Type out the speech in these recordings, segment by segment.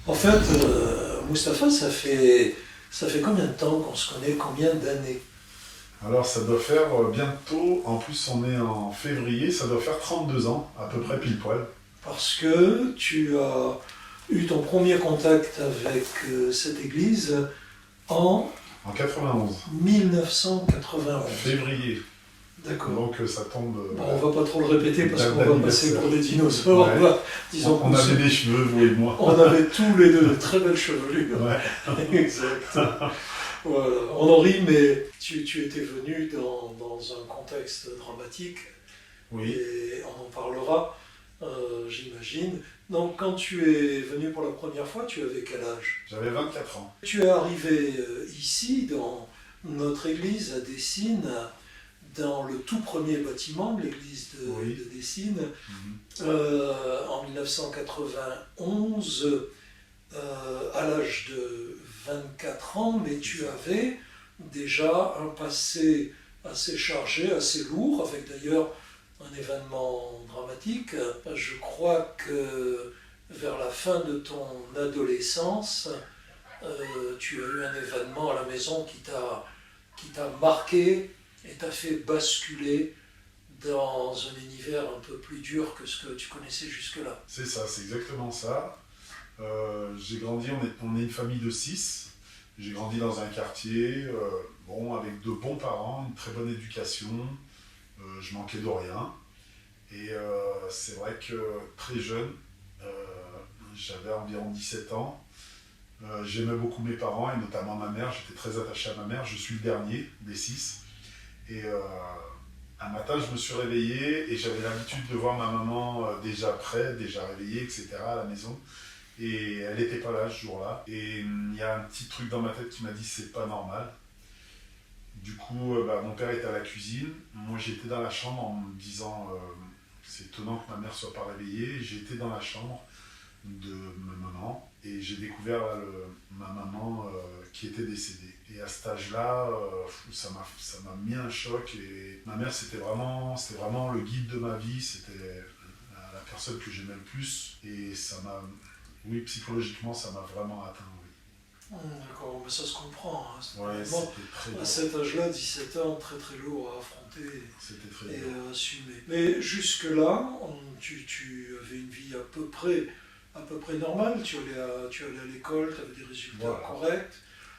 En fait, Mustapha, ça fait combien de temps qu'on se connaît, combien d'années? Alors ça doit faire bientôt, en plus on est en février, ça doit faire 32 ans, à peu près pile poil. Parce que tu as eu ton premier contact avec cette église en En 91, 1991. février. D'accord. Donc ça tombe. Bon, on va pas trop le répéter parce qu'on va passer d'anniversaire. pour des dinosaures. Ouais. Disons On avait des cheveux, vous et moi. on avait tous les deux de très belles chevelures. Ouais. Exact. Voilà. On en rit, mais tu étais venu dans un contexte dramatique Oui. et on en parlera, j'imagine. Donc, quand tu es venu pour la première fois, tu avais quel âge? J'avais 24 ans. Tu es arrivé ici, dans notre église à Dessines, dans le tout premier bâtiment de l'église Oui. de Dessines, Mhm. en 1991, à l'âge de 24 ans, mais tu avais déjà un passé assez chargé, assez lourd, avec d'ailleurs un événement dramatique. Je crois que vers la fin de ton adolescence, tu as eu un événement à la maison qui t'a marqué et t'a fait basculer dans un univers un peu plus dur que ce que tu connaissais jusque-là. C'est ça, c'est exactement ça. J'ai grandi, on est une famille de 6. J'ai grandi dans un quartier, avec de bons parents, une très bonne éducation. Je manquais de rien. Et c'est vrai que très jeune, euh, j'avais environ 17 ans. J'aimais beaucoup mes parents et notamment ma mère. J'étais très attaché à ma mère. Je suis le dernier des 6. Et un matin, je me suis réveillé et j'avais l'habitude de voir ma maman déjà prête, déjà réveillée, etc. à la maison. Et elle n'était pas là ce jour-là. Et il y a un petit truc dans ma tête qui m'a dit c'est pas normal. Du coup, mon père était à la cuisine. Moi, j'étais dans la chambre en me disant c'est étonnant que ma mère soit pas réveillée. J'étais dans la chambre de ma maman et j'ai découvert ma maman qui était décédée. Et à cet âge-là, ça m'a mis un choc. Et ma mère, c'était vraiment le guide de ma vie. C'était la personne que j'aimais le plus. Et oui, psychologiquement, ça m'a vraiment atteint. D'accord, mais ça se comprend. Hein. Oui. Ouais, Vraiment, c'était très à dur. cet âge-là, 17 ans, très très lourd à affronter C'était très et dur. à assumer. Mais jusque-là, tu avais une vie à peu près normale. Tu allais à l'école, tu avais des résultats Voilà. corrects.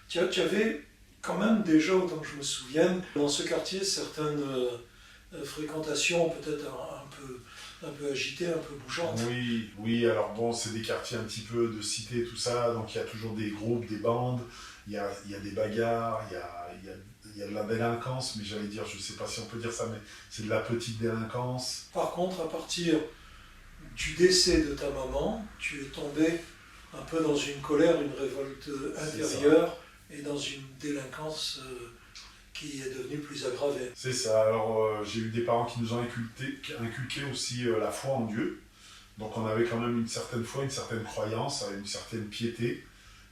Tu avais quand même déjà, autant que je me souvienne, dans ce quartier, certaines fréquentations peut-être un peu agitées, un peu bougeantes. Oui, oui, alors bon, c'est des quartiers un petit peu de cité, tout ça, donc il y a toujours des groupes, des bandes, il y a des bagarres, il y a de la délinquance, mais j'allais dire, je ne sais pas si on peut dire ça, mais c'est de la petite délinquance. Par contre, à partir du décès de ta maman, tu es tombé un peu dans une colère, une révolte intérieure et dans une délinquance qui est devenue plus aggravée. C'est ça, alors j'ai eu des parents qui nous ont inculqué aussi la foi en Dieu, donc on avait quand même une certaine foi, une certaine croyance, une certaine piété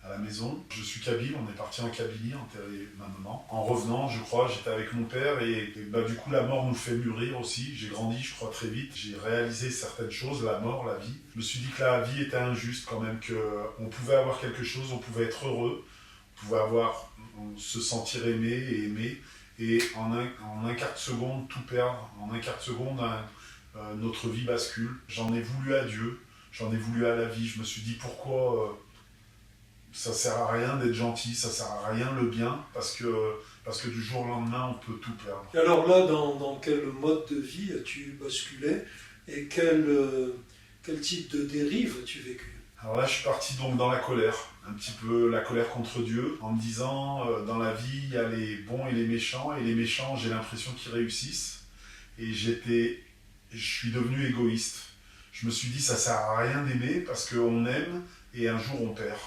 à la maison. Je suis kabyle, on est parti en Kabylie enterrer ma maman. En revenant, je crois, j'étais avec mon père et du coup la mort nous fait mûrir aussi. J'ai grandi, je crois, très vite. J'ai réalisé certaines choses, la mort, la vie. Je me suis dit que la vie était injuste quand même, qu'on pouvait avoir quelque chose, on pouvait être heureux, on pouvait se sentir aimé et aimé. Et en un quart de seconde, tout perdre. En un quart de seconde, notre vie bascule. J'en ai voulu à Dieu, j'en ai voulu à la vie. Je me suis dit pourquoi ça sert à rien d'être gentil, ça sert à rien le bien, parce que du jour au lendemain, on peut tout perdre. Et alors là, dans quel mode de vie as-tu basculé et quel type de dérive as-tu vécu? Alors là, je suis parti donc dans la colère, un petit peu la colère contre Dieu, en me disant, dans la vie, il y a les bons et les méchants, j'ai l'impression qu'ils réussissent. Et je suis devenu égoïste. Je me suis dit, ça sert à rien d'aimer, parce qu'on aime, et un jour on perd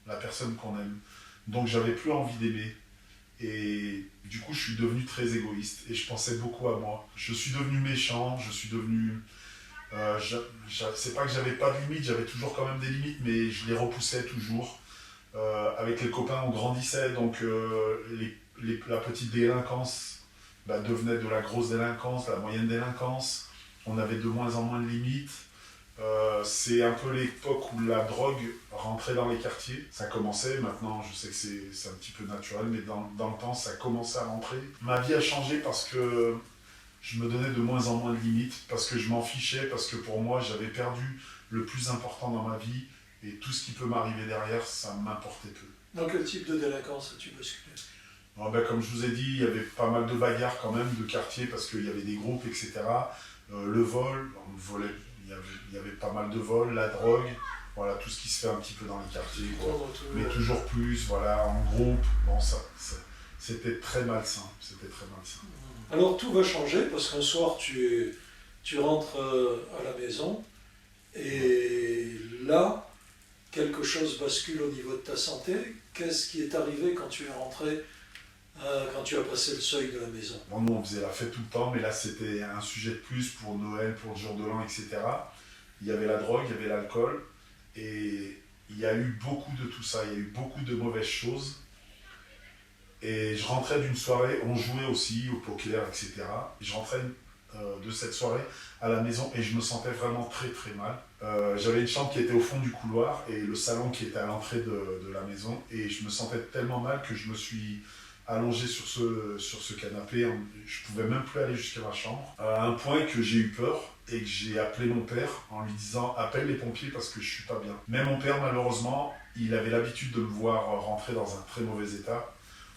la personne qu'on aime. Donc j'avais plus envie d'aimer. Et du coup, je suis devenu très égoïste, et je pensais beaucoup à moi. Je suis devenu méchant, je suis devenu... c'est pas que j'avais pas de limites, j'avais toujours quand même des limites, mais je les repoussais toujours. Avec les copains, on grandissait, donc la petite délinquance devenait de la grosse délinquance, la moyenne délinquance. On avait de moins en moins de limites. C'est un peu l'époque où la drogue rentrait dans les quartiers. Ça commençait, maintenant je sais que c'est un petit peu naturel, mais dans le temps ça commençait à rentrer. Ma vie a changé parce que je me donnais de moins en moins de limites, parce que je m'en fichais, parce que pour moi j'avais perdu le plus important dans ma vie, et tout ce qui peut m'arriver derrière, ça m'importait peu. Dans quel type de délinquance as-tu basculé? Comme je vous ai dit, il y avait pas mal de bagarres quand même, de quartiers, parce qu'il y avait des groupes, etc. Le vol, on volait, il y avait pas mal de vols, la drogue, voilà, tout ce qui se fait un petit peu dans les quartiers, quoi. Mais toujours plus, voilà, en groupe, bon, c'était très malsain, c'était très malsain. Alors tout va changer parce qu'un soir tu rentres à la maison et là quelque chose bascule au niveau de ta santé. Qu'est-ce qui est arrivé quand tu es rentré, quand tu as passé le seuil de la maison? Bon, nous on faisait la fête tout le temps, mais là c'était un sujet de plus pour Noël, pour le jour de l'an, etc. Il y avait la drogue, il y avait l'alcool, et il y a eu beaucoup de tout ça, il y a eu beaucoup de mauvaises choses. Et je rentrais d'une soirée, on jouait aussi au poker, etc. Et je rentrais de cette soirée à la maison et je me sentais vraiment très très mal. J'avais une chambre qui était au fond du couloir et le salon qui était à l'entrée de la maison. Et je me sentais tellement mal que je me suis allongé sur ce canapé. Je ne pouvais même plus aller jusqu'à ma chambre. À un point que j'ai eu peur et que j'ai appelé mon père en lui disant « Appelle les pompiers parce que je ne suis pas bien ». Mais mon père, malheureusement, il avait l'habitude de me voir rentrer dans un très mauvais état.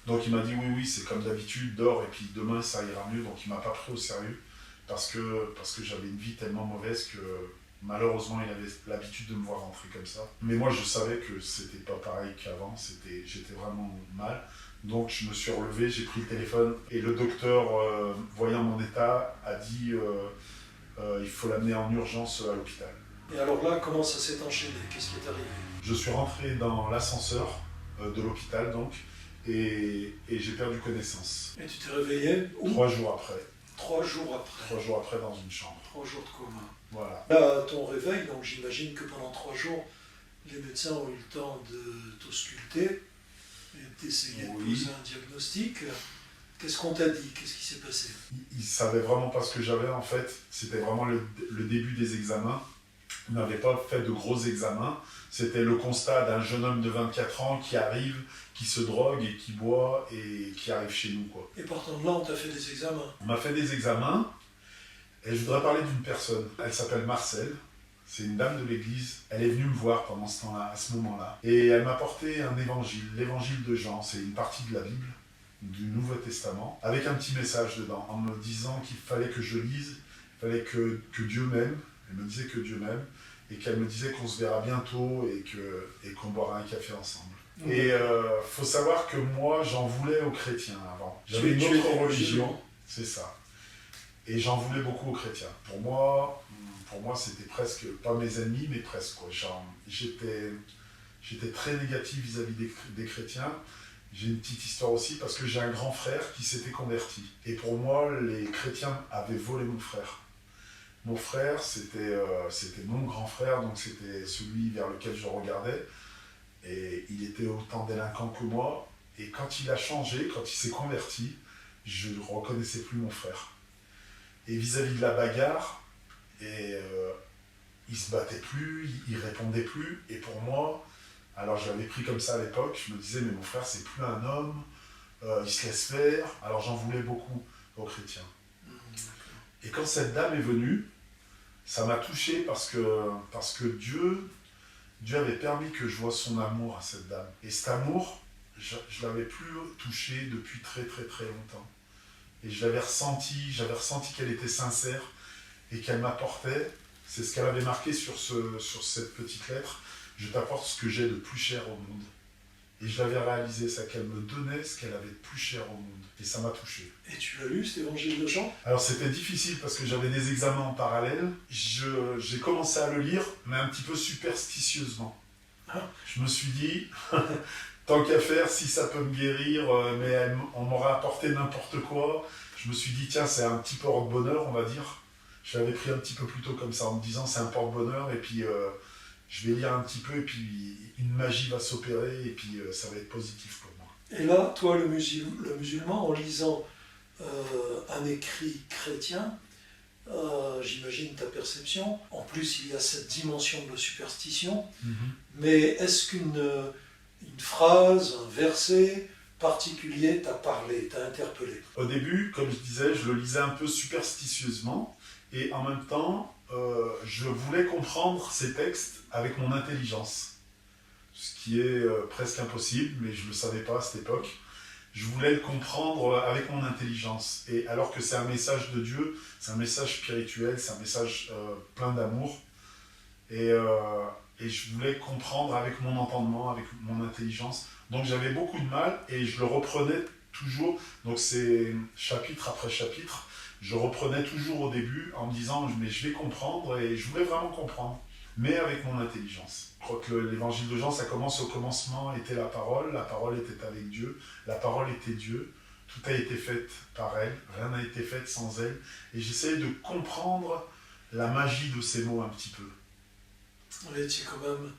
Donc il m'a dit oui, c'est comme d'habitude, dors et puis demain ça ira mieux. Donc il ne m'a pas pris au sérieux parce que j'avais une vie tellement mauvaise que malheureusement il avait l'habitude de me voir rentrer comme ça. Mais moi je savais que c'était pas pareil qu'avant, j'étais vraiment mal. Donc je me suis relevé, j'ai pris le téléphone et le docteur, voyant mon état, a dit il faut l'amener en urgence à l'hôpital. Et alors là, comment ça s'est enchaîné? Qu'est-ce qui est arrivé? Je suis rentré dans l'ascenseur de l'hôpital donc. Et j'ai perdu connaissance. Et tu t'es réveillé où? 3 jours après. 3 jours après. 3 jours après dans une chambre. 3 jours de coma. Voilà. Là, ton réveil, donc j'imagine que pendant 3 jours, les médecins ont eu le temps de t'ausculter et d'essayer de poser un diagnostic. Qu'est-ce qu'on t'a dit? Qu'est-ce qui s'est passé? Ils ne savaient vraiment pas ce que j'avais en fait. C'était vraiment le début des examens. Ils n'avaient pas fait de gros examens. C'était le constat d'un jeune homme de 24 ans qui arrive, qui se drogue et qui boit et qui arrive chez nous, quoi. Et partant de là, on t'a fait des examens? On m'a fait des examens et je voudrais parler d'une personne. Elle s'appelle Marcel. C'est une dame de l'église. Elle est venue me voir pendant ce temps-là, à ce moment-là. Et elle m'a porté un évangile, l'évangile de Jean. C'est une partie de la Bible, du Nouveau Testament, avec un petit message dedans, en me disant qu'il fallait que je lise, il fallait que Dieu m'aime. Elle me disait que Dieu m'aime et qu'elle me disait qu'on se verra bientôt et qu'on boira un café ensemble. Mmh. Et faut savoir que moi, j'en voulais aux chrétiens avant. J'avais une autre religion, c'est ça. Et j'en voulais beaucoup aux chrétiens. Pour moi c'était presque, pas mes ennemis, mais presque, quoi. J'étais très négatif vis-à-vis des chrétiens. J'ai une petite histoire aussi parce que j'ai un grand frère qui s'était converti. Et pour moi, les chrétiens avaient volé mon frère. Mon frère, c'était mon grand frère, donc c'était celui vers lequel je regardais. Et il était autant délinquant que moi. Et quand il a changé, quand il s'est converti, je ne reconnaissais plus mon frère. Et vis-à-vis de la bagarre, il se battait plus, il répondait plus. Et pour moi, alors je l'avais pris comme ça à l'époque, je me disais, mais mon frère, c'est plus un homme, il se laisse faire. Alors j'en voulais beaucoup aux chrétiens. Et quand cette dame est venue, ça m'a touché parce que Dieu avait permis que je voie son amour à cette dame. Et cet amour, je ne l'avais plus touché depuis très très très longtemps. Et j'avais ressenti qu'elle était sincère et qu'elle m'apportait, c'est ce qu'elle avait marqué sur cette petite lettre, je t'apporte ce que j'ai de plus cher au monde. Et je l'avais réalisé, ça, qu'elle me donnait ce qu'elle avait de plus cher au monde. Et ça m'a touché. Et tu l'as lu, cet évangile de Jean? Alors c'était difficile parce que j'avais des examens en parallèle. J'ai commencé à le lire, mais un petit peu superstitieusement. Ah. Je me suis dit, tant qu'à faire, si ça peut me guérir, mais on m'aura apporté n'importe quoi. Je me suis dit, tiens, c'est un petit porte-bonheur, on va dire. Je l'avais pris un petit peu plus tôt comme ça, en me disant, c'est un porte-bonheur, et puis je vais lire un petit peu, et puis une magie va s'opérer, et puis ça va être positif pour moi. Et là, toi, le musulman, en lisant un écrit chrétien, j'imagine, ta perception. En plus, il y a cette dimension de la superstition. Mhm. Mais est-ce une phrase, un verset particulier t'a parlé, t'a interpellé? Au début, comme je disais, je le lisais un peu superstitieusement et en même temps, je voulais comprendre ces textes avec mon intelligence. Ce qui est presque impossible, mais je ne le savais pas à cette époque. Je voulais le comprendre avec mon intelligence. Et alors que c'est un message de Dieu, c'est un message spirituel, c'est un message plein d'amour. Et je voulais comprendre avec mon entendement, avec mon intelligence. Donc j'avais beaucoup de mal et je le reprenais toujours. Donc c'est chapitre après chapitre. Je reprenais toujours au début en me disant mais je vais comprendre et je voulais vraiment comprendre. Mais avec mon intelligence. Je crois que l'évangile de Jean, ça commence au commencement, était la parole était avec Dieu, la parole était Dieu, tout a été fait par elle, rien n'a été fait sans elle. Et j'essayais de comprendre la magie de ces mots un petit peu. Oui, tu es quand même...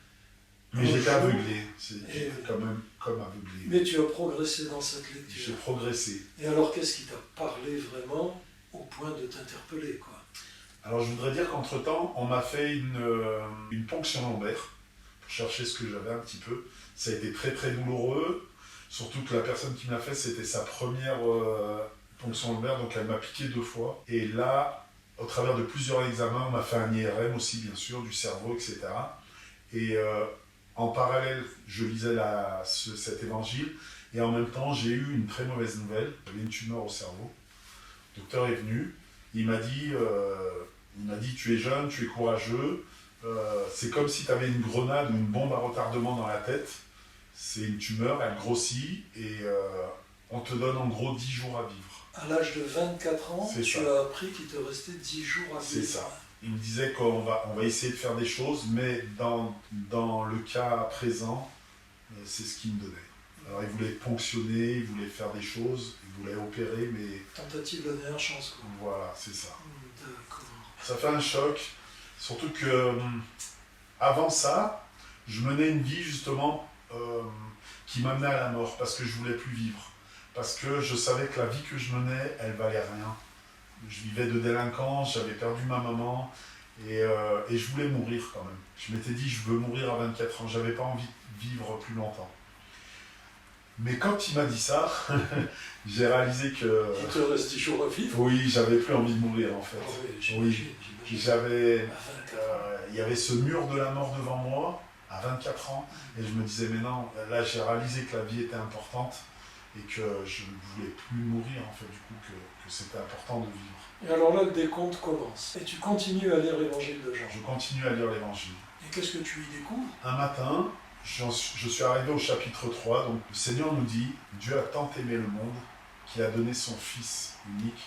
Mais j'étais aveuglé, j'étais quand même comme aveuglé. Mais tu as progressé dans cette lecture. J'ai progressé. Et alors, qu'est-ce qui t'a parlé vraiment au point de t'interpeller, quoi? Alors je voudrais dire qu'entre-temps, on m'a fait une ponction lombaire, pour chercher ce que j'avais un petit peu. Ça a été très très douloureux, surtout que la personne qui me l'a fait, c'était sa première ponction lombaire, donc elle m'a piqué 2 fois. Et là, au travers de plusieurs examens, on m'a fait un IRM aussi, bien sûr, du cerveau, etc. Et en parallèle, je lisais cet évangile, et en même temps, j'ai eu une très mauvaise nouvelle. J'avais une tumeur au cerveau. Le docteur est venu, il m'a dit, tu es jeune, tu es courageux, c'est comme si tu avais une grenade ou une bombe à retardement dans la tête. C'est une tumeur, elle grossit, et on te donne en gros 10 jours à vivre. À l'âge de 24 ans, tu as appris qu'il te restait 10 jours à vivre. C'est ça. Il me disait qu'on va essayer de faire des choses, mais dans le cas présent, c'est ce qu'il me donnait. Alors il voulait ponctionner, il voulait faire des choses, il voulait opérer, mais... Tentative de dernière chance, quoi. Voilà, c'est ça. D'accord. Ça fait un choc, surtout que avant ça, je menais une vie justement qui m'amenait à la mort, parce que je voulais plus vivre. Parce que je savais que la vie que je menais, elle valait rien. Je vivais de délinquance, j'avais perdu ma maman, et je voulais mourir quand même. Je m'étais dit, je veux mourir à 24 ans, j'avais pas envie de vivre plus longtemps. Mais quand il m'a dit ça, j'ai réalisé que... Il te reste 10 jours à vivre? Oui, j'avais plus envie de mourir en fait. Oui, j'avais... il y avait ce mur de la mort devant moi, à 24 ans, et je me disais, mais non, là j'ai réalisé que la vie était importante, et que je ne voulais plus mourir en fait, du coup, que c'était important de vivre. Et alors là, le décompte commence. Et tu continues à lire l'évangile de Jean. Je continue à lire l'évangile. Et qu'est-ce que tu y découvres? Un matin, je suis arrivé au chapitre 3, donc le Seigneur nous dit « Dieu a tant aimé le monde qu'il a donné son Fils unique,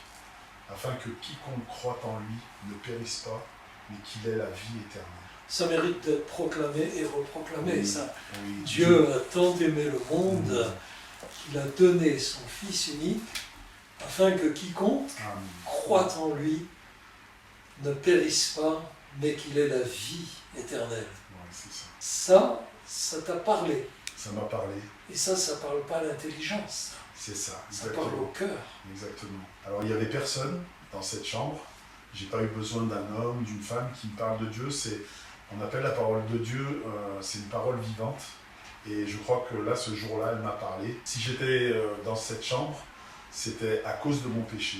afin que quiconque croit en lui ne périsse pas, mais qu'il ait la vie éternelle. » Ça mérite d'être proclamé et reproclamé, oui, ça. Oui, Dieu a tant aimé le monde qu'il a donné son Fils unique, afin que quiconque croit en lui ne périsse pas, mais qu'il ait la vie éternelle. Ouais, c'est ça. Ça t'a parlé. Ça m'a parlé. Et ça parle pas à l'intelligence. C'est ça. Ça parle au cœur. Exactement. Alors il n'y avait personne dans cette chambre. J'ai pas eu besoin d'un homme, d'une femme qui me parle de Dieu. On appelle la parole de Dieu, c'est une parole vivante. Et je crois que là, ce jour-là, elle m'a parlé. Si j'étais dans cette chambre, c'était à cause de mon péché.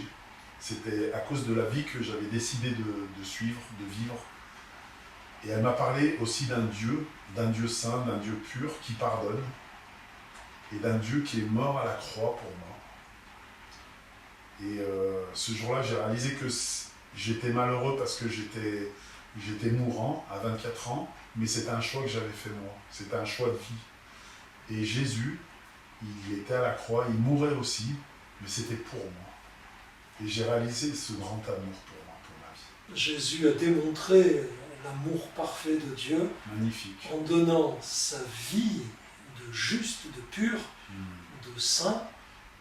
C'était à cause de la vie que j'avais décidé de suivre, de vivre. Et elle m'a parlé aussi d'un Dieu saint, d'un Dieu pur qui pardonne. Et d'un Dieu qui est mort à la croix pour moi. Et ce jour-là, j'ai réalisé que j'étais malheureux parce que j'étais mourant à 24 ans, mais c'était un choix que j'avais fait moi. C'était un choix de vie. Et Jésus, il était à la croix, il mourait aussi, mais c'était pour moi. Et j'ai réalisé ce grand amour pour moi, pour ma vie. Jésus a démontré l'amour parfait de Dieu. Magnifique. En donnant sa vie de juste, de pur, de saint,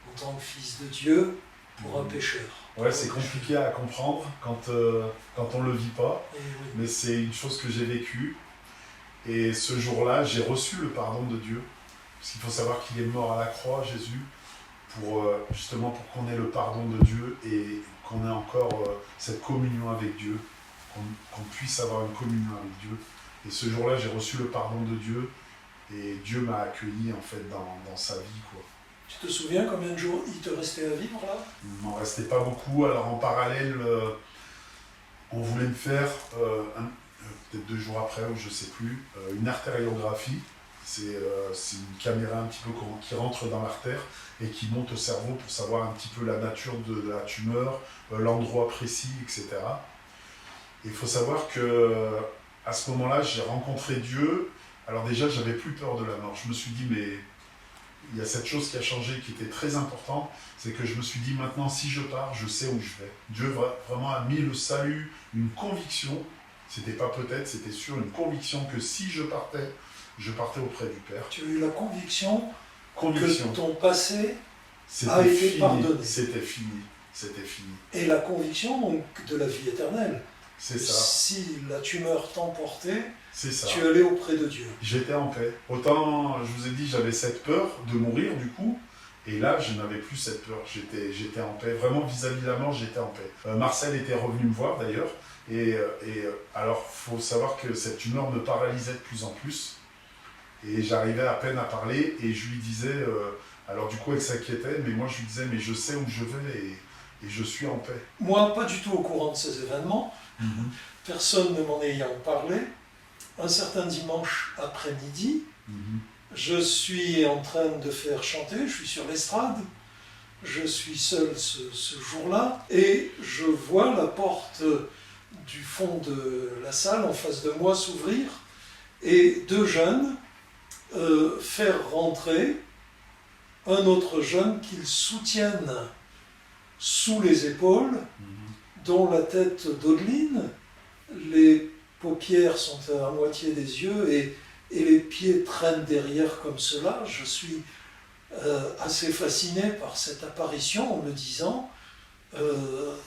en tant que fils de Dieu, pour un pécheur. Ouais, c'est compliqué à comprendre quand on ne le vit pas, oui. Mais c'est une chose que j'ai vécue. Et ce jour-là, j'ai reçu le pardon de Dieu. Parce qu'il faut savoir qu'il est mort à la croix, Jésus, justement pour qu'on ait le pardon de Dieu et qu'on ait encore cette communion avec Dieu, qu'on puisse avoir une communion avec Dieu. Et ce jour-là, j'ai reçu le pardon de Dieu et Dieu m'a accueilli en fait dans sa vie, quoi. Tu te souviens combien de jours il te restait à vivre là? Il m'en restait pas beaucoup. Alors en parallèle, on voulait me faire, peut-être 2 jours après ou je sais plus, une artériographie. C'est une caméra un petit peu qui rentre dans l'artère et qui monte au cerveau pour savoir un petit peu la nature de la tumeur, l'endroit précis, etc. Et il faut savoir que à ce moment-là, j'ai rencontré Dieu. Alors déjà, j'avais plus peur de la mort. Je me suis dit, mais il y a cette chose qui a changé, qui était très importante, c'est que je me suis dit, maintenant, si je pars, je sais où je vais. Dieu vraiment a mis le salut, une conviction, c'était pas peut-être, c'était sûr, une conviction que si je partais auprès du Père. Tu as eu la conviction que ton passé a C'était été fini, pardonné. c'était fini, c'était fini. Et la conviction donc, de la vie éternelle. C'est ça. Si la tumeur t'emportait, C'est ça. tu allais auprès de Dieu. J'étais en paix. Autant, je vous ai dit, j'avais cette peur de mourir du coup, et là, je n'avais plus cette peur. J'étais en paix. Vraiment, vis-à-vis de la mort, j'étais en paix. Marcel était revenu me voir d'ailleurs, et alors, il faut savoir que cette tumeur me paralysait de plus en plus, et j'arrivais à peine à parler, et je lui disais, alors du coup, elle s'inquiétait, mais moi, je lui disais, mais je sais où je vais, et je suis en paix. Moi, pas du tout au courant de ces événements, personne ne m'en ayant parlé. Un certain dimanche après-midi, je suis en train de faire chanter, je suis sur l'estrade, je suis seul ce jour-là, et je vois la porte du fond de la salle en face de moi s'ouvrir, et 2 jeunes faire rentrer un autre jeune qu'ils soutiennent sous les épaules, dont la tête dodeline, les paupières sont à moitié des yeux et les pieds traînent derrière comme cela. Je suis assez fasciné par cette apparition en me disant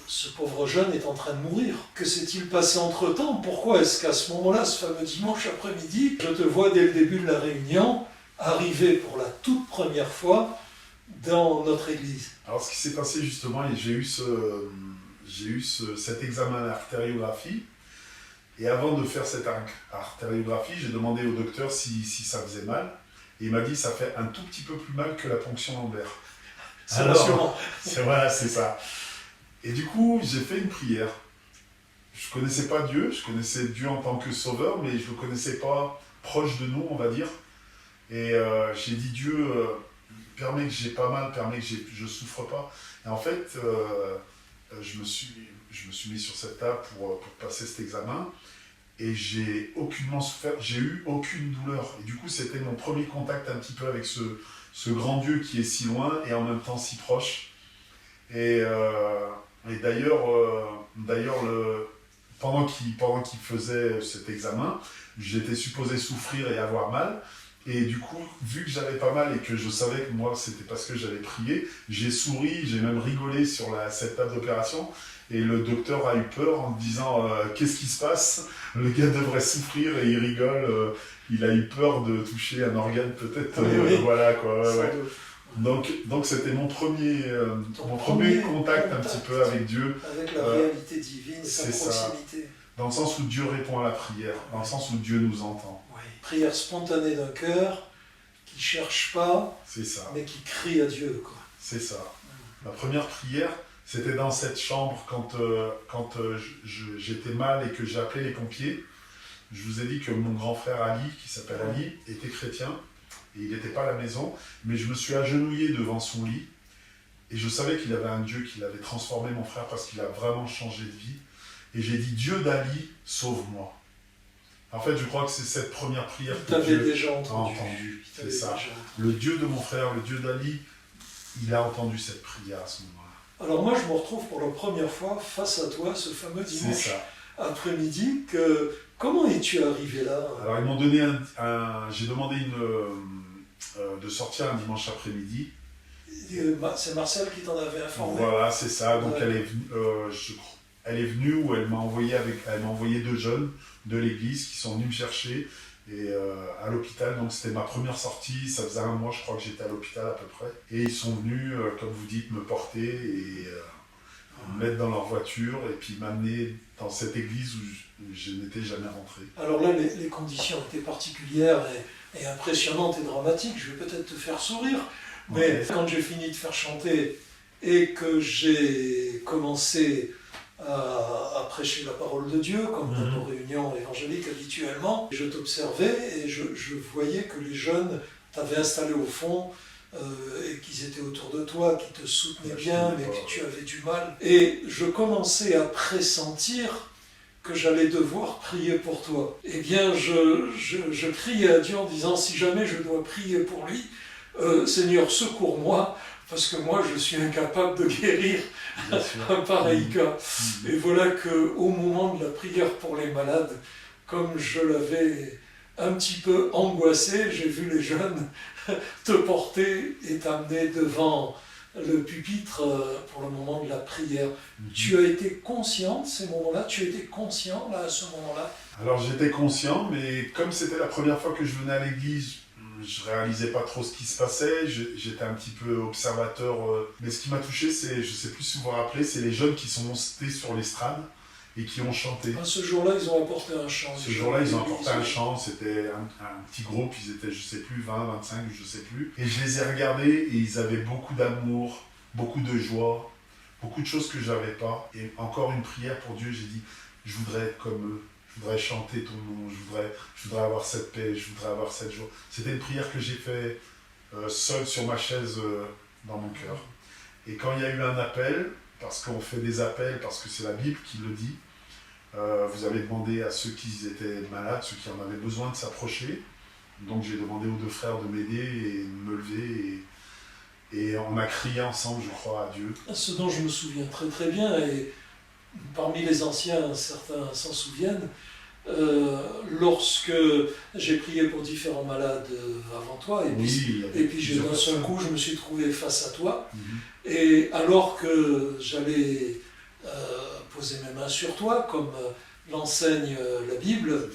ce pauvre jeune est en train de mourir. Que s'est-il passé entre-temps? Pourquoi est-ce qu'à ce moment-là, ce fameux dimanche après-midi, je te vois dès le début de la réunion arriver pour la toute première fois dans notre église? Alors ce qui s'est passé justement, et j'ai eu cet examen d'artériographie, et avant de faire cette artériographie, j'ai demandé au docteur si ça faisait mal, et il m'a dit ça fait un tout petit peu plus mal que la ponction lombaire. C'est rassurant. Voilà, c'est ça. Et du coup, j'ai fait une prière. Je ne connaissais pas Dieu, je connaissais Dieu en tant que sauveur, mais je ne le connaissais pas proche de nous, on va dire. Et j'ai dit, Dieu, permets que j'ai pas mal, permets que je ne souffre pas. Et en fait, je me suis mis sur cette table pour passer cet examen, et j'ai aucunement souffert, j'ai eu aucune douleur. Et du coup, c'était mon premier contact un petit peu avec ce grand Dieu qui est si loin et en même temps si proche. Et d'ailleurs, pendant qu'il faisait cet examen, j'étais supposé souffrir et avoir mal. Et du coup, vu que j'avais pas mal et que je savais que moi, c'était parce que j'avais prié, j'ai souri, j'ai même rigolé sur cette table d'opération. Et le docteur a eu peur en me disant qu'est-ce qui se passe? Le gars devrait souffrir et il rigole. Il a eu peur de toucher un organe peut-être. Oui. Voilà quoi. Ouais. Donc c'était mon premier contact un petit peu avec Dieu. Avec la réalité divine et sa proximité. Ça. Dans le sens où Dieu répond à la prière, dans le sens où Dieu nous entend. Oui. Prière spontanée d'un cœur qui ne cherche pas, mais qui crie à Dieu, quoi. C'est ça. Ma première prière, c'était dans cette chambre quand j'étais mal et que j'ai appelé les pompiers. Je vous ai dit que mon grand frère Ali, qui s'appelle Ali, était chrétien et il n'était pas à la maison, mais je me suis agenouillé devant son lit et je savais qu'il avait un Dieu qui l'avait transformé, mon frère, parce qu'il a vraiment changé de vie. Et j'ai dit, Dieu d'Ali, sauve-moi. En fait, je crois que c'est cette première prière que Dieu déjà a entendue. C'est ça. Le Dieu de mon frère, le Dieu d'Ali, il a entendu cette prière à ce moment-là. Alors moi, je me retrouve pour la première fois face à toi, ce fameux dimanche après-midi. Comment es-tu arrivé là? Alors, ils m'ont donné j'ai demandé de sortir un dimanche après-midi. C'est Marcel qui t'en avait informé? Voilà, c'est ça. Donc, elle est venue où elle m'a envoyé 2 jeunes de l'église qui sont venus me chercher à l'hôpital. Donc c'était ma première sortie, ça faisait 1 mois je crois que j'étais à l'hôpital à peu près. Et ils sont venus, comme vous dites, me porter et me mettre dans leur voiture et puis m'amener dans cette église où je n'étais jamais rentré. Alors là, les conditions étaient particulières et impressionnantes et dramatiques. Je vais peut-être te faire sourire, mais quand j'ai fini de faire chanter et que j'ai commencé à prêcher la parole de Dieu, comme dans nos réunions évangéliques habituellement, je t'observais et je voyais que les jeunes t'avaient installé au fond, et qu'ils étaient autour de toi, qui te soutenaient bien, mais que tu avais du mal. Et je commençais à pressentir que j'allais devoir prier pour toi. Eh bien, je criais à Dieu en disant, si jamais je dois prier pour lui, Seigneur, secours-moi, parce que moi, je suis incapable de guérir un pareil cas. Et voilà qu'au moment de la prière pour les malades, comme je l'avais un petit peu angoissé, j'ai vu les jeunes te porter et t'amener devant le pupitre pour le moment de la prière. Tu as été conscient de ces moments-là? Tu étais conscient là, à ce moment-là? Alors j'étais conscient, mais comme c'était la première fois que je venais à l'église, je réalisais pas trop ce qui se passait, j'étais un petit peu observateur. Mais ce qui m'a touché, c'est, je sais plus si vous vous rappelez, c'est les jeunes qui sont montés sur l'estrade et qui ont chanté. Ce jour-là, ils ont apporté un chant. Ce jour-là, ils ont apporté un chant, c'était un petit groupe, ils étaient, je sais plus, 20, 25, je sais plus. Et je les ai regardés et ils avaient beaucoup d'amour, beaucoup de joie, beaucoup de choses que j'avais pas. Et encore une prière pour Dieu, j'ai dit, je voudrais être comme eux, je voudrais chanter ton nom, je voudrais avoir cette paix, je voudrais avoir cette joie. C'était une prière que j'ai fait seul sur ma chaise dans mon cœur. Et quand il y a eu un appel, parce qu'on fait des appels, parce que c'est la Bible qui le dit, vous avez demandé à ceux qui étaient malades, ceux qui en avaient besoin de s'approcher. Donc j'ai demandé aux deux frères de m'aider et de me lever. Et on a crié ensemble, je crois, à Dieu. Ce dont je me souviens très très bien, et parmi les anciens, certains s'en souviennent, lorsque j'ai prié pour différents malades avant toi, et puis d'un seul coup, je me suis trouvé face à toi. Et alors que j'allais poser mes mains sur toi, comme l'enseigne la Bible,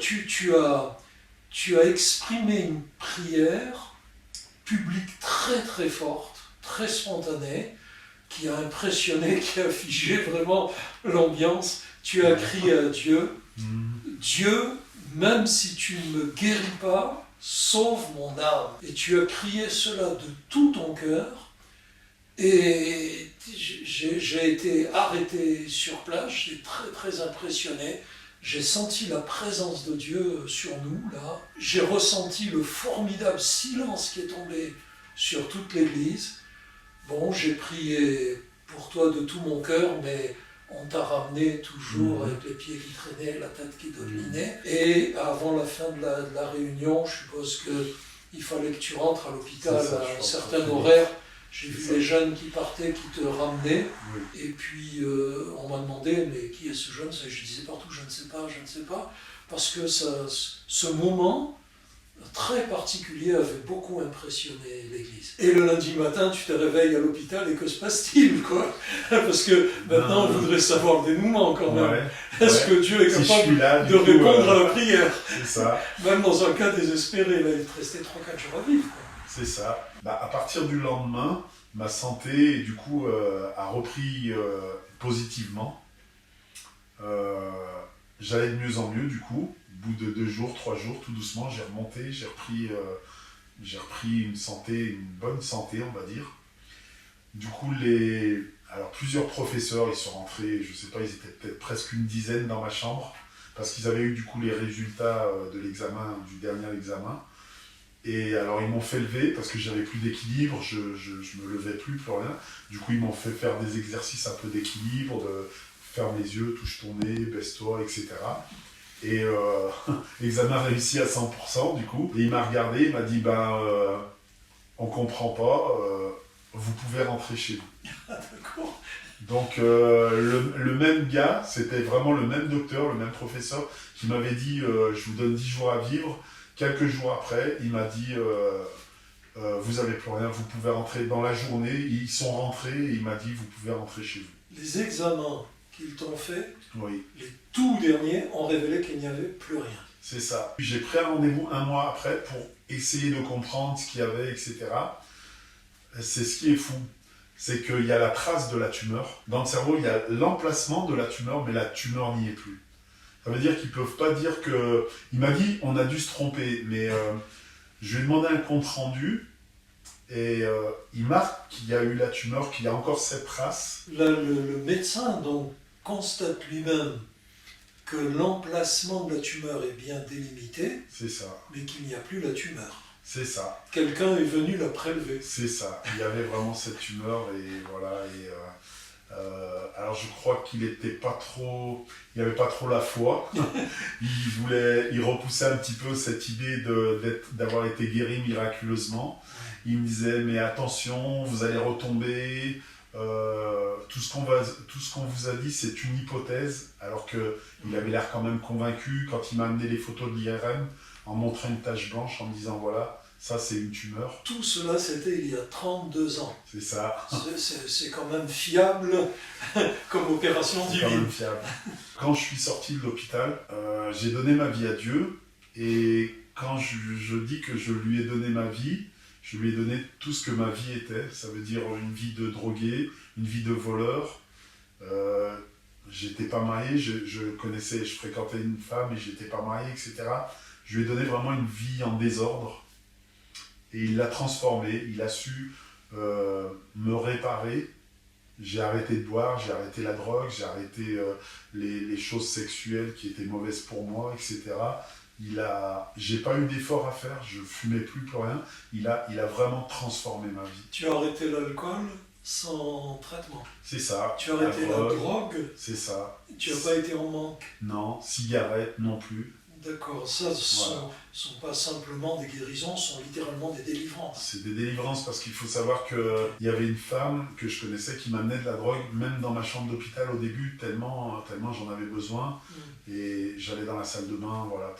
tu as exprimé une prière publique très très forte, très spontanée, qui a impressionné, qui a figé vraiment l'ambiance. Tu as crié à Dieu, Dieu, même si tu ne me guéris pas, sauve mon âme. Et tu as crié cela de tout ton cœur. Et j'ai été arrêté sur place, j'étais très très impressionné. J'ai senti la présence de Dieu sur nous, là. J'ai ressenti le formidable silence qui est tombé sur toute l'Église. Bon, j'ai prié pour toi de tout mon cœur, mais on t'a ramené toujours avec les pieds qui traînaient, la tête qui dominait. Et avant la fin de la réunion, je suppose qu'il fallait que tu rentres à l'hôpital à un certain horaire. J'ai vu les jeunes qui partaient, qui te ramenaient, et puis on m'a demandé, mais qui est ce jeune? Je disais partout, je ne sais pas, parce que ce moment très particulier avait beaucoup impressionné l'Église. Et le lundi matin, tu te réveilles à l'hôpital, et que se passe-t-il, quoi? Parce que maintenant, on voudrait savoir le dénouement quand même. Est-ce que Dieu est capable de répondre à la prière? C'est ça. Même dans un cas désespéré, là, il te restait 3-4 jours à vivre, quoi. C'est ça. À partir du lendemain, ma santé, du coup, a repris positivement. J'allais de mieux en mieux, du coup. Au bout de 2 jours, 3 jours, tout doucement, j'ai remonté, j'ai repris une bonne santé, on va dire. Du coup, alors plusieurs professeurs, ils sont rentrés, je sais pas, ils étaient peut-être presque une dizaine dans ma chambre, parce qu'ils avaient eu du coup les résultats de l'examen, du dernier examen. Et alors ils m'ont fait lever parce que j'avais plus d'équilibre, je me levais plus rien. Du coup ils m'ont fait faire des exercices un peu d'équilibre, de ferme les yeux, touche ton nez, baisse-toi, etc. Et l'examen réussi à 100% du coup. Et il m'a regardé, il m'a dit on comprend pas, vous pouvez rentrer chez vous. D'accord. Donc le même gars, c'était vraiment le même docteur, le même professeur qui m'avait dit je vous donne 10 jours à vivre. Quelques jours après, il m'a dit vous n'avez plus rien, vous pouvez rentrer dans la journée. Ils sont rentrés et il m'a dit vous pouvez rentrer chez vous. Les examens qu'ils t'ont fait, oui. Les tout derniers ont révélé qu'il n'y avait plus rien. C'est ça. J'ai pris un rendez-vous 1 mois après pour essayer de comprendre ce qu'il y avait, etc. C'est ce qui est fou. c'est qu'il y a la trace de la tumeur. Dans le cerveau, il y a l'emplacement de la tumeur, mais la tumeur n'y est plus. Ça veut dire qu'ils ne peuvent pas dire que... Il m'a dit, on a dû se tromper, mais je lui ai demandé un compte rendu, et il marque qu'il y a eu la tumeur, qu'il y a encore cette trace. Là, le médecin donc, constate lui-même que l'emplacement de la tumeur est bien délimité, C'est ça. mais qu'il n'y a plus la tumeur. C'est ça. Quelqu'un est venu la prélever. C'est ça. Il y avait vraiment cette tumeur et voilà. Alors je crois qu'il était pas trop, il avait pas trop la foi. Il repoussait un petit peu cette idée d'avoir été guéri miraculeusement. Il me disait mais attention, vous allez retomber. Tout ce qu'on vous a dit, c'est une hypothèse, alors qu'il avait l'air quand même convaincu quand il m'a amené les photos de l'IRM en montrant une tache blanche, en me disant voilà, ça c'est une tumeur. Tout cela, c'était il y a 32 ans. C'est ça. C'est quand même fiable comme opération C'est divine. quand même fiable. Quand je suis sorti de l'hôpital, j'ai donné ma vie à Dieu, et quand je dis que je lui ai donné ma vie, je lui ai donné tout ce que ma vie était. Ça veut dire une vie de drogué, une vie de voleur. J'étais pas marié, je fréquentais une femme et j'étais pas marié, etc. Je lui ai donné vraiment une vie en désordre. Et il l'a transformée, il a su me réparer. J'ai arrêté de boire, j'ai arrêté la drogue, j'ai arrêté les choses sexuelles qui étaient mauvaises pour moi, etc. J'ai pas eu d'effort à faire, je fumais plus rien. Il a vraiment transformé ma vie. Tu as arrêté l'alcool sans traitement. C'est ça. Tu as arrêté la drogue. C'est ça. Tu n'as pas été en manque. Non, cigarette non plus. D'accord, ça sont pas simplement des guérisons, ce sont littéralement des délivrances. C'est des délivrances parce qu'il faut savoir qu'il y avait une femme que je connaissais qui m'amenait de la drogue, même dans ma chambre d'hôpital au début, tellement j'en avais besoin. Et j'allais dans la salle de bain voilà,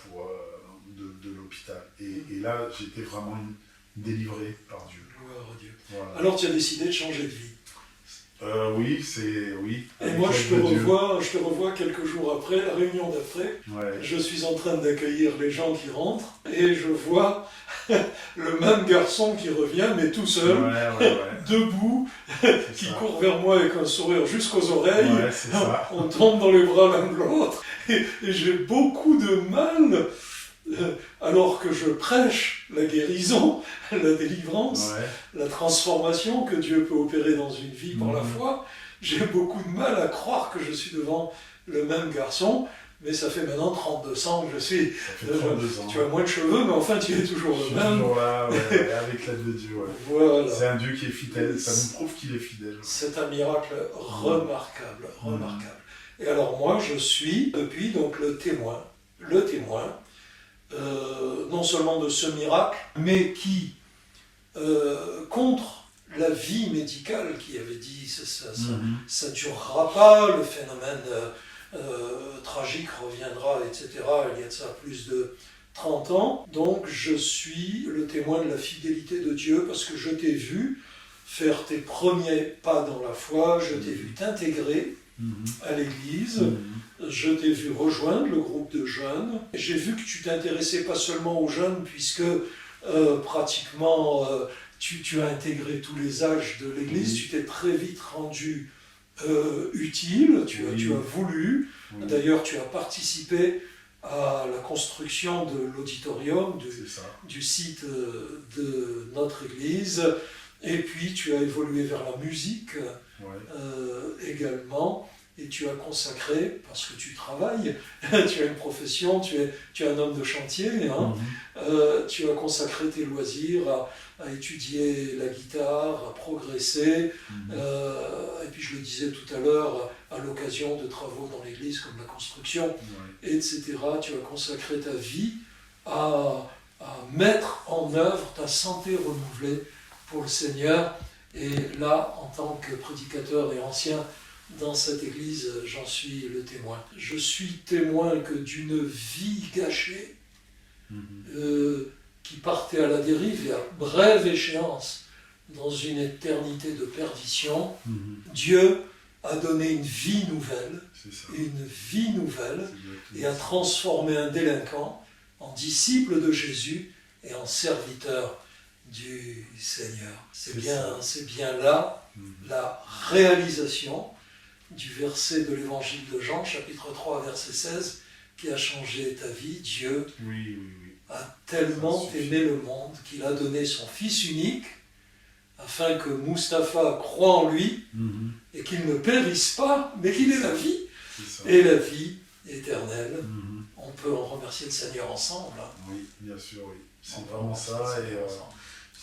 de l'hôpital. Et là, j'étais vraiment délivré par Dieu. Gloire à Dieu. Voilà. Alors tu as décidé de changer de vie. Oui. Et moi, je te revois quelques jours après, la réunion d'après. Ouais. Je suis en train d'accueillir les gens qui rentrent et je vois le même garçon qui revient, mais tout seul, debout, qui court vers moi avec un sourire jusqu'aux oreilles. Ouais, c'est ça. On tombe dans les bras l'un de l'autre. Et j'ai beaucoup de mal, alors que je prêche la guérison, la délivrance, la transformation que Dieu peut opérer dans une vie par la foi, j'ai beaucoup de mal à croire que je suis devant le même garçon, mais ça fait maintenant 32 ans que je suis... Ça fait 32 ans. Tu as moins de cheveux, mais enfin tu es toujours le même. Toujours là, avec l'aide de Dieu. Voilà. C'est un Dieu qui est fidèle, ça nous prouve qu'il est fidèle. C'est un miracle remarquable. Et alors moi, je suis depuis donc le témoin, non seulement de ce miracle, mais qui, contre la vie médicale qui avait dit ça ne durera pas, le phénomène tragique reviendra, etc. Il y a de ça plus de 30 ans. Donc je suis le témoin de la fidélité de Dieu parce que je t'ai vu faire tes premiers pas dans la foi, je t'ai vu t'intégrer à l'église, je t'ai vu rejoindre le groupe de jeunes. J'ai vu que tu t'intéressais pas seulement aux jeunes puisque pratiquement tu as intégré tous les âges de l'église, tu t'es très vite rendu utile, tu as voulu. D'ailleurs, tu as participé à la construction de l'auditorium, du site de notre église. Et puis, tu as évolué vers la musique également. Et tu as consacré, parce que tu travailles, tu as une profession, tu es un homme de chantier, tu as consacré tes loisirs à étudier la guitare, à progresser. Et puis je le disais tout à l'heure, à l'occasion de travaux dans l'église comme la construction, etc. Tu as consacré ta vie à mettre en œuvre ta santé renouvelée pour le Seigneur. Et là, en tant que prédicateur et ancien dans cette église, j'en suis le témoin. Je suis témoin que d'une vie gâchée, qui partait à la dérive et à brève échéance dans une éternité de perdition, Dieu a donné une vie nouvelle, et a transformé un délinquant en disciple de Jésus et en serviteur du Seigneur. C'est bien là la réalisation du verset de l'évangile de Jean, chapitre 3, verset 16, qui a changé ta vie. Dieu a tellement aimé le monde qu'il a donné son Fils unique, afin que Mustapha croie en lui, et qu'il ne périsse pas, mais qu'il ait la vie, et la vie éternelle. On peut en remercier le Seigneur ensemble. Oui, bien sûr, oui. C'est vraiment ça, et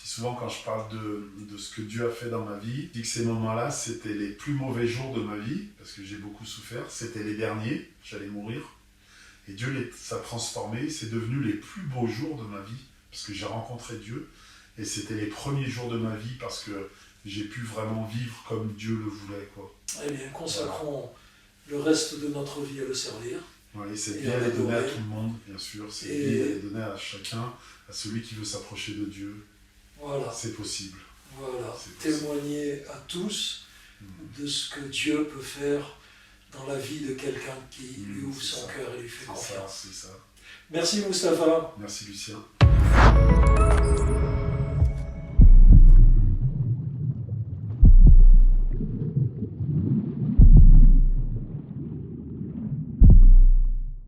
souvent quand je parle de ce que Dieu a fait dans ma vie, je dis que ces moments-là, c'était les plus mauvais jours de ma vie, parce que j'ai beaucoup souffert, c'était les derniers, j'allais mourir, et Dieu ça a transformé, c'est devenu les plus beaux jours de ma vie, parce que j'ai rencontré Dieu, et c'était les premiers jours de ma vie, parce que j'ai pu vraiment vivre comme Dieu le voulait, quoi. Eh bien, consacrons le reste de notre vie à le servir. Oui, cette vie, elle est donnée à tout le monde, bien sûr, cette vie, elle est donnée à chacun, à celui qui veut s'approcher de Dieu. Voilà. C'est possible. Voilà, témoigner à tous de ce que Dieu peut faire dans la vie de quelqu'un qui lui ouvre son cœur et lui fait confiance. C'est ça. Merci Mustapha. Merci Lucien.